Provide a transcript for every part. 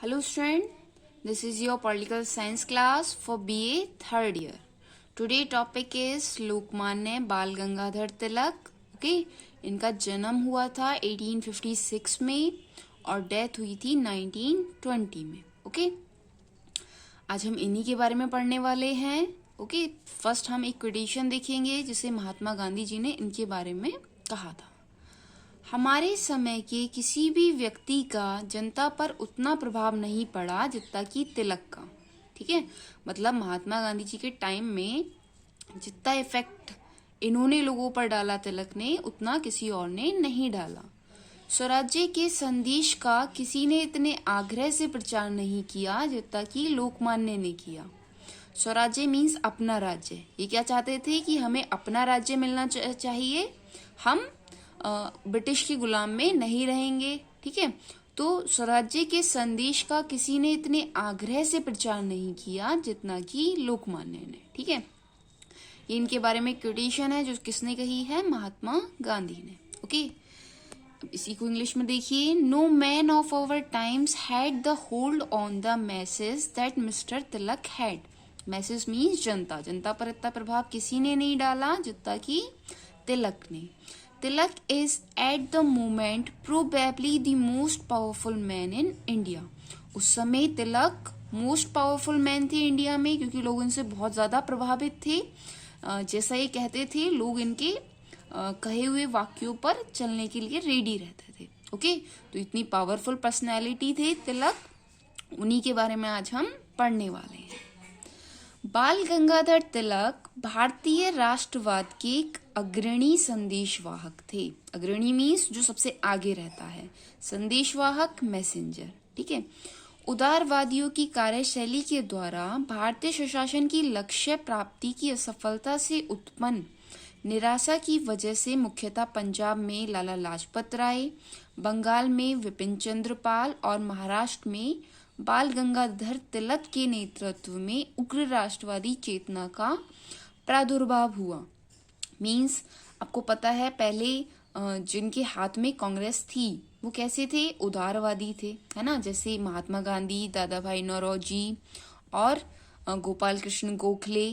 Hello student, this is your political science class for BA third year. Today topic is Lokmanya बाल Gangadhar Tilak. Okay, इनका जन्म हुआ था 1856 में और डेथ हुई थी 1920 में. ओके, आज हम इन्हीं के बारे में पढ़ने वाले हैं. ओके, फर्स्ट हम एक कोटेशन देखेंगे जिसे महात्मा गांधी जी ने इनके बारे में कहा था. हमारे समय के किसी भी व्यक्ति का जनता पर उतना प्रभाव नहीं पड़ा जितना कि तिलक का. ठीक है, मतलब महात्मा गांधी जी के टाइम में जितना इफेक्ट इन्होंने लोगों पर डाला तिलक ने, उतना किसी और ने नहीं डाला. स्वराज्य के संदेश का किसी ने इतने आग्रह से प्रचार नहीं किया जितना कि लोकमान्य ने किया. स्वराज्य मीन्स अपना राज्य. ये क्या चाहते थे कि हमें अपना राज्य मिलना चाहिए, हम ब्रिटिश के गुलाम में नहीं रहेंगे. ठीक है, तो स्वराज्य के संदेश का किसी ने इतने आग्रह से प्रचार नहीं किया जितना कि लोकमान्य ने. ठीक है, ये इनके बारे में कोटेशन है जो किसने कही है, महात्मा गांधी ने. ओके, अब इसी को इंग्लिश में देखिए. No man of our times had the hold on the message that mister Tilak had. Message means जनता. जनता पर इतना प्रभाव किसी ने नहीं डाला जितना कि तिलक ने. तिलक is at the moment probably the most powerful man in India. उस समय तिलक मोस्ट पावरफुल मैन थे इंडिया में, क्योंकि लोग इनसे बहुत ज्यादा प्रभावित थे. जैसा ये कहते थे, लोग इनके कहे हुए वाक्यों पर चलने के लिए रेडी रहते थे. ओके, तो इतनी पावरफुल पर्सनैलिटी थे तिलक, उन्हीं के बारे में आज हम पढ़ने वाले हैं. बाल गंगाधर तिलक भारतीय राष्ट्रवाद के एक अग्रणी संदेशवाहक थे. अग्रणी मीन्स जो सबसे आगे रहता है, संदेशवाहक मैसेंजर. ठीक है, उदारवादियों की कार्यशैली के द्वारा भारतीय सुशासन की लक्ष्य प्राप्ति की असफलता से उत्पन्न निराशा की वजह से मुख्यतः पंजाब में लाला लाजपत राय, बंगाल में विपिन चंद्र पाल और महाराष्ट्र में बाल गंगाधर तिलक के नेतृत्व में उग्र राष्ट्रवादी चेतना का प्रादुर्भाव हुआ. मीन्स आपको पता है, पहले जिनके हाथ में कांग्रेस थी वो कैसे थे, उदारवादी थे, है ना. जैसे महात्मा गांधी, दादा भाई नौरोजी और गोपाल कृष्ण गोखले,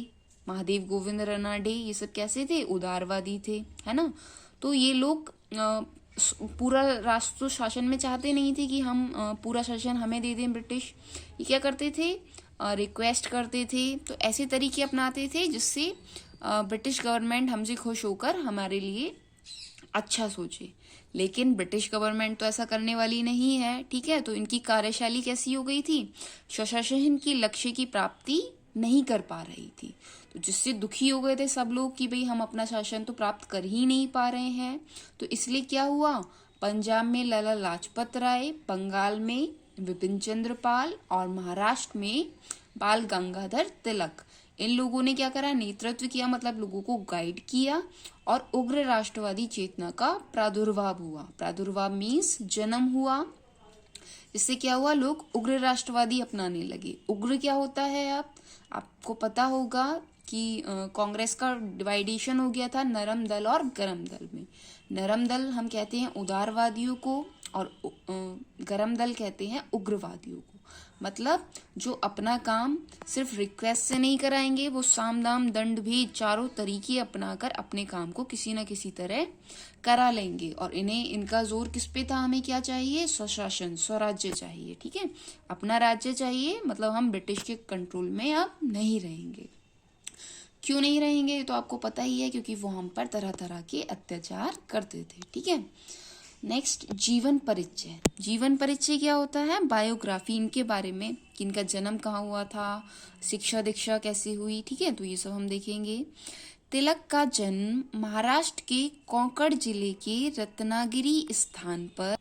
महादेव गोविंद रनाडे, ये सब कैसे थे, उदारवादी थे, है ना. तो ये लोग पूरा राष्ट्र शासन में चाहते नहीं थे कि हम पूरा शासन हमें दे दें ब्रिटिश. ये क्या करते थे, रिक्वेस्ट करते थे. तो ऐसे तरीके अपनाते थे जिससे ब्रिटिश गवर्नमेंट हमसे खुश होकर हमारे लिए अच्छा सोचे. लेकिन ब्रिटिश गवर्नमेंट तो ऐसा करने वाली नहीं है. ठीक है, तो इनकी कार्यशैली कैसी हो गई थी, स्वशासन की लक्ष्य की प्राप्ति नहीं कर पा रही थी. तो जिससे दुखी हो गए थे सब लोग कि भाई हम अपना शासन तो प्राप्त कर ही नहीं पा रहे हैं. तो इसलिए क्या हुआ, पंजाब में लाला लाजपत राय, बंगाल में विपिन चंद्र पाल और महाराष्ट्र में बाल गंगाधर तिलक, इन लोगों ने क्या करा, नेतृत्व किया, मतलब लोगों को गाइड किया और उग्र राष्ट्रवादी चेतना का प्रादुर्भाव हुआ. प्रादुर्भाव मीन्स जन्म हुआ. इससे क्या हुआ, लोग उग्र राष्ट्रवादी अपनाने लगे. उग्र क्या होता है, आपको पता होगा कि कांग्रेस का डिवाइडेशन हो गया था नरम दल और गरम दल में. नरम दल हम कहते हैं उदारवादियों को और गरम दल कहते हैं उग्रवादियों को. मतलब जो अपना काम सिर्फ रिक्वेस्ट से नहीं कराएंगे, वो साम दाम दंड भी चारों तरीके अपनाकर अपने काम को किसी न किसी तरह करा लेंगे. और इन्हें इनका जोर किस पे था, हमें क्या चाहिए, स्वशासन, स्वराज्य चाहिए. ठीक है, अपना राज्य चाहिए, मतलब हम ब्रिटिश के कंट्रोल में अब नहीं रहेंगे. क्यों नहीं रहेंगे तो आपको पता ही है, क्योंकि वो हम पर तरह तरह के अत्याचार करते थे. ठीक है, नेक्स्ट जीवन परिचय. जीवन परिचय क्या होता है, बायोग्राफी इनके बारे में कि इनका जन्म कहाँ हुआ था, शिक्षा दीक्षा कैसे हुई. ठीक है, तो ये सब हम देखेंगे. तिलक का जन्म महाराष्ट्र के कोंकण जिले के रत्नागिरी स्थान पर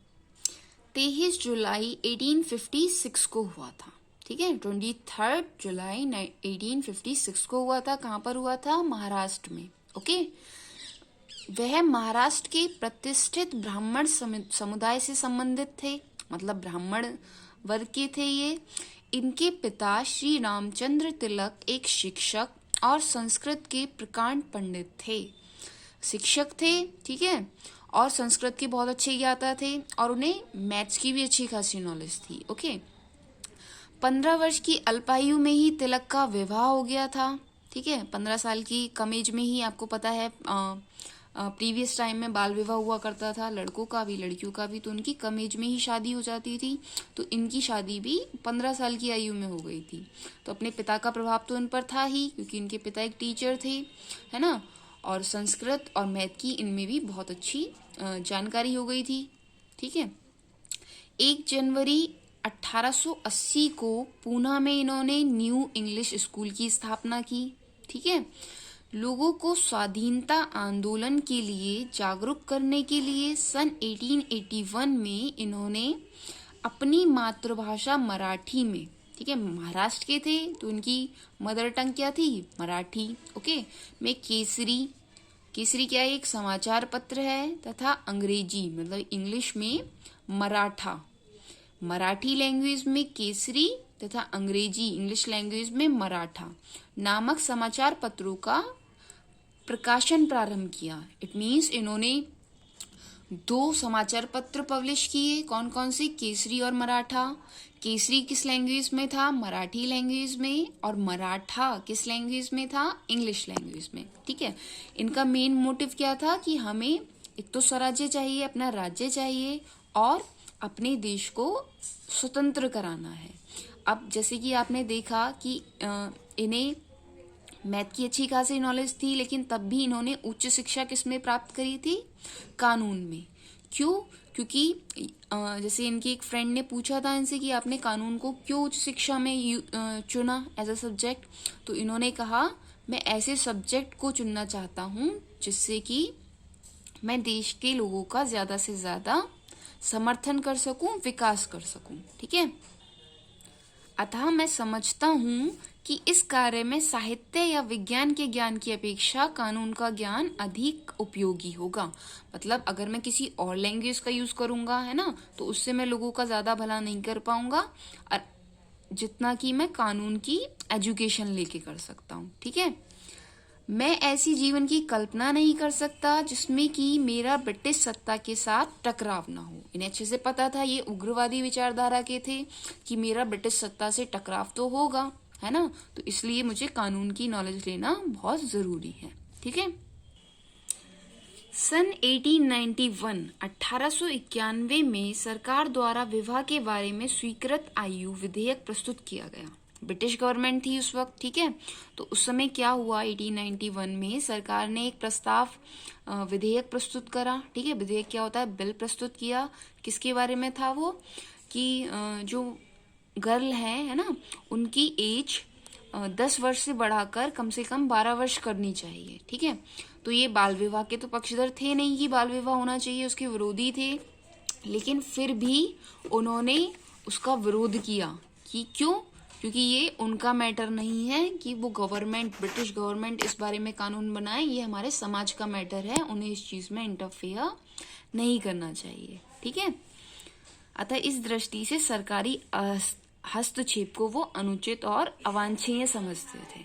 23 जुलाई 1856 को हुआ था. ठीक है, 23 जुलाई 1856 को हुआ था. कहाँ पर हुआ था, महाराष्ट्र में. ओके, वह महाराष्ट्र के प्रतिष्ठित ब्राह्मण समुदाय से संबंधित थे, मतलब ब्राह्मण वर्ग के थे ये. इनके पिता श्री रामचंद्र तिलक एक शिक्षक और संस्कृत के प्रकांड पंडित थे. शिक्षक थे, ठीक है, और संस्कृत के बहुत अच्छे ज्ञाता थे और उन्हें मैथ्स की भी अच्छी खासी नॉलेज थी. ओके, 15 वर्ष की अल्पायु में ही तिलक का विवाह हो गया था। ठीक है, 15 साल की कम एज में ही, आपको पता है प्रीवियस टाइम में बाल विवाह हुआ करता था, लड़कों का भी लड़कियों का भी, तो उनकी कम एज में ही शादी हो जाती थी। तो इनकी शादी भी 15 साल की आयु में हो गई थी। तो अपने पिता का प्रभाव तो इन पर था ही, क्योंकि इनके पिता एक टीचर थे, है ना, और संस्कृत और मैथ की इनमें भी बहुत अच्छी जानकारी हो गई थी। ठीक है, 1 जनवरी 1880 को पूना में इन्होंने न्यू इंग्लिश स्कूल की स्थापना की। ठीक है, लोगों को स्वाधीनता आंदोलन के लिए जागरूक करने के लिए सन 1881 में इन्होंने अपनी मातृभाषा मराठी में, ठीक है, महाराष्ट्र के थे तो इनकी मदर टंग क्या थी, मराठी, ओके, में केसरी क्या है, एक समाचार पत्र है, तथा अंग्रेजी मतलब इंग्लिश में मराठा, मराठी लैंग्वेज में केसरी तथा अंग्रेजी इंग्लिश लैंग्वेज में मराठा नामक समाचार पत्रों का प्रकाशन प्रारंभ किया। इट मीन्स इन्होंने 2 समाचार पत्र पब्लिश किए। कौन कौन से, केसरी और मराठा। केसरी किस लैंग्वेज में था, मराठी लैंग्वेज में, और मराठा किस लैंग्वेज में था, इंग्लिश लैंग्वेज में। ठीक है, इनका मेन मोटिव क्या था कि हमें एक तो स्वराज्य चाहिए, अपना राज्य चाहिए, और अपने देश को स्वतंत्र कराना है। अब जैसे कि आपने देखा कि इन्हें मैथ की अच्छी खासी नॉलेज थी, लेकिन तब भी इन्होंने उच्च शिक्षा किसमें प्राप्त करी थी, कानून में। क्यों, क्योंकि जैसे इनकी एक फ्रेंड ने पूछा था इनसे कि आपने कानून को क्यों उच्च शिक्षा में चुना एज अ सब्जेक्ट, तो इन्होंने कहा मैं ऐसे सब्जेक्ट को चुनना चाहता हूँ जिससे कि मैं देश के लोगों का ज्यादा से ज्यादा समर्थन कर सकूं, विकास कर सकूं। ठीक है, अतः मैं समझता हूँ कि इस कार्य में साहित्य या विज्ञान के ज्ञान की अपेक्षा कानून का ज्ञान अधिक उपयोगी होगा। मतलब अगर मैं किसी और लैंग्वेज का यूज करूंगा, है ना, तो उससे मैं लोगों का ज्यादा भला नहीं कर पाऊंगा, और जितना कि मैं कानून की एजुकेशन लेके कर सकता हूँ। ठीक है, मैं ऐसी जीवन की कल्पना नहीं कर सकता जिसमें कि मेरा ब्रिटिश सत्ता के साथ टकराव ना हो। इन्हें अच्छे से पता था, ये उग्रवादी विचारधारा के थे, कि मेरा ब्रिटिश सत्ता से टकराव तो होगा, है ना, तो इसलिए मुझे कानून की नॉलेज लेना बहुत जरूरी है। ठीक है, सन 1891 में सरकार द्वारा विवाह के बारे में स्वीकृत आयु विधेयक प्रस्तुत किया गया। ब्रिटिश गवर्नमेंट थी उस वक्त। ठीक है, तो उस समय क्या हुआ, 1891 में सरकार ने एक प्रस्ताव विधेयक प्रस्तुत करा। ठीक है, विधेयक क्या होता है, बिल प्रस्तुत किया। किसके बारे में था वो, कि जो गर्ल है ना, उनकी एज 10 वर्ष से बढ़ाकर कम से कम 12 वर्ष करनी चाहिए। ठीक है, तो ये बाल विवाह के तो पक्षधर थे नहीं कि बाल विवाह होना चाहिए, उसके विरोधी थे, लेकिन फिर भी उन्होंने उसका विरोध किया। कि क्यों, क्योंकि ये उनका मैटर नहीं है कि वो गवर्नमेंट, ब्रिटिश गवर्नमेंट इस बारे में कानून बनाए, ये हमारे समाज का मैटर है, उन्हें इस चीज में इंटरफेयर नहीं करना चाहिए। ठीक है, अतः इस दृष्टि से सरकारी हस्तक्षेप को वो अनुचित और अवांछनीय समझते थे।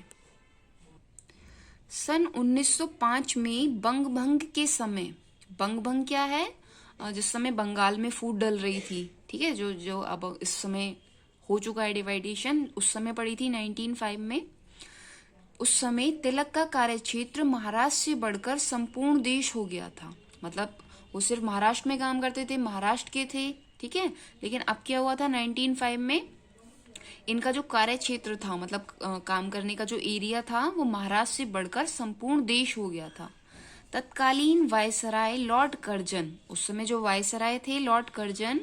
सन 1905 में बंग भंग के समय, बंग भंग क्या है, जिस समय बंगाल में फूट डल रही थी, ठीक है, जो अब इस समय हो चुका है डिवाइडेशन, उस समय पड़ी थी 1905 में। उस समय तिलक का कार्यक्षेत्र महाराष्ट्र से बढ़कर संपूर्ण देश हो गया था। मतलब वो सिर्फ महाराष्ट्र में काम करते थे, महाराष्ट्र के थे, ठीक है, लेकिन अब क्या हुआ था 1905 में, इनका जो कार्य क्षेत्र था, मतलब काम करने का जो एरिया था, वो महाराष्ट्र से बढ़कर संपूर्ण देश हो गया था। तत्कालीन वायसराय लॉर्ड कर्जन, उस समय जो वायसराय थे लॉर्ड कर्जन,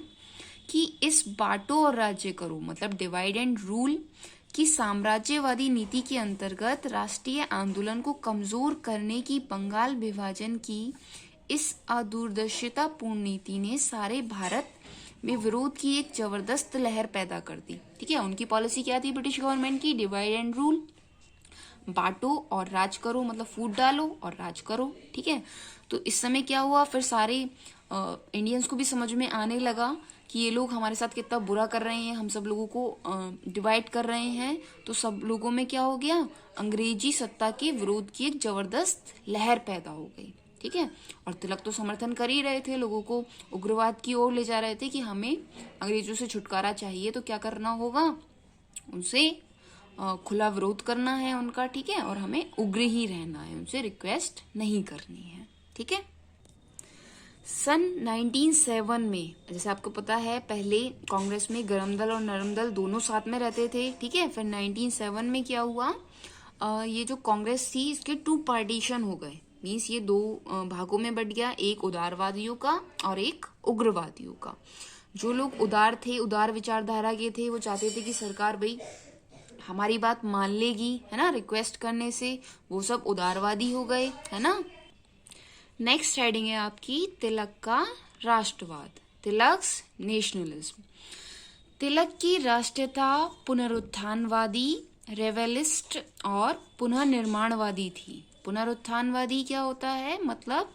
कि इस बांटो और राज्य करो, मतलब डिवाइड एंड रूल की साम्राज्यवादी नीति के अंतर्गत राष्ट्रीय आंदोलन को कमजोर करने की बंगाल विभाजन की इस अदूरदर्शितापूर्ण नीति ने सारे भारत में विरोध की एक जबरदस्त लहर पैदा कर दी। ठीक है, उनकी पॉलिसी क्या थी ब्रिटिश गवर्नमेंट की, डिवाइड एंड रूल, बांटो और राज करो, मतलब फूट डालो और राज करो। ठीक है, तो इस समय क्या हुआ, फिर सारे इंडियंस को भी समझ में आने लगा कि ये लोग हमारे साथ कितना बुरा कर रहे हैं, हम सब लोगों को डिवाइड कर रहे हैं। तो सब लोगों में क्या हो गया, अंग्रेजी सत्ता के विरोध की एक जबरदस्त लहर पैदा हो गई। ठीक है, और तिलक तो समर्थन कर ही रहे थे, लोगों को उग्रवाद की ओर ले जा रहे थे कि हमें अंग्रेजों से छुटकारा चाहिए, तो क्या करना होगा, उनसे खुला विरोध करना है उनका, ठीक है, और हमें उग्र ही रहना है, उनसे रिक्वेस्ट नहीं करनी है, ठीक है। सन 1907 में, जैसे आपको पता है, पहले कांग्रेस में गरम दल और नरम दल दोनों साथ में रहते थे, ठीक है। फिर 1907 में क्या हुआ, ये जो कांग्रेस थी इसके 2 पार्टीशन हो गए, मीन्स ये 2 भागों में बट गया, एक उदारवादियों का और एक उग्रवादियों का। जो लोग उदार थे, उदार विचारधारा के थे, वो चाहते थे कि सरकार भाई हमारी बात मान लेगी, है ना, रिक्वेस्ट करने से, वो सब उदारवादी हो गए, है ना। नेक्स्ट हेडिंग है आपकी तिलक का राष्ट्रवाद, तिलक्स नेशनलिज्म। तिलक की राष्ट्रीयता पुनरुत्थानवादी, रेवेलिस्ट और पुनर्निर्माणवादी थी। पुनरुत्थानवादी क्या होता है, मतलब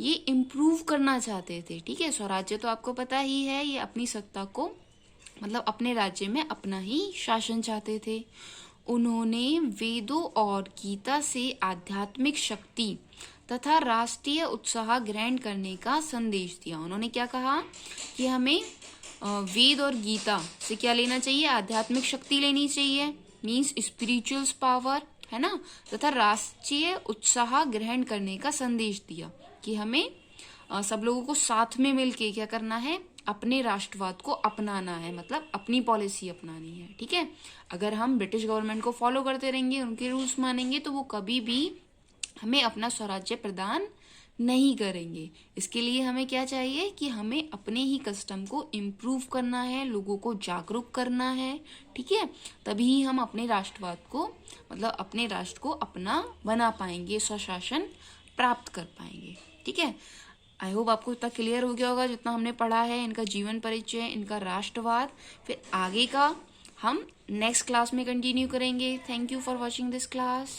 ये इम्प्रूव करना चाहते थे, ठीक है। स्वराज्य तो आपको पता ही है, ये अपनी सत्ता को, मतलब अपने राज्य में अपना ही शासन चाहते थे। उन्होंने वेदों और गीता से आध्यात्मिक शक्ति तथा राष्ट्रीय उत्साह ग्रहण करने का संदेश दिया। उन्होंने क्या कहा कि हमें वेद और गीता से क्या लेना चाहिए, आध्यात्मिक शक्ति लेनी चाहिए, मीन्स स्पिरिचुअल पावर, है ना, तथा राष्ट्रीय उत्साह ग्रहण करने का संदेश दिया कि हमें सब लोगों को साथ में मिलके क्या करना है, अपने राष्ट्रवाद को अपनाना है, मतलब अपनी पॉलिसी अपनानी है, ठीक है। अगर हम ब्रिटिश गवर्नमेंट को फॉलो करते रहेंगे, उनके रूल्स मानेंगे, तो वो कभी भी हमें अपना स्वराज्य प्रदान नहीं करेंगे। इसके लिए हमें क्या चाहिए कि हमें अपने ही कस्टम को इम्प्रूव करना है, लोगों को जागरूक करना है, ठीक है। तभी हम अपने राष्ट्रवाद को, मतलब अपने राष्ट्र को अपना बना पाएंगे, स्वशासन प्राप्त कर पाएंगे, ठीक है। आई होप आपको इतना क्लियर हो गया होगा जितना हमने पढ़ा है, इनका जीवन परिचय, इनका राष्ट्रवाद। फिर आगे का हम नेक्स्ट क्लास में कंटिन्यू करेंगे। Thank you for watching this class.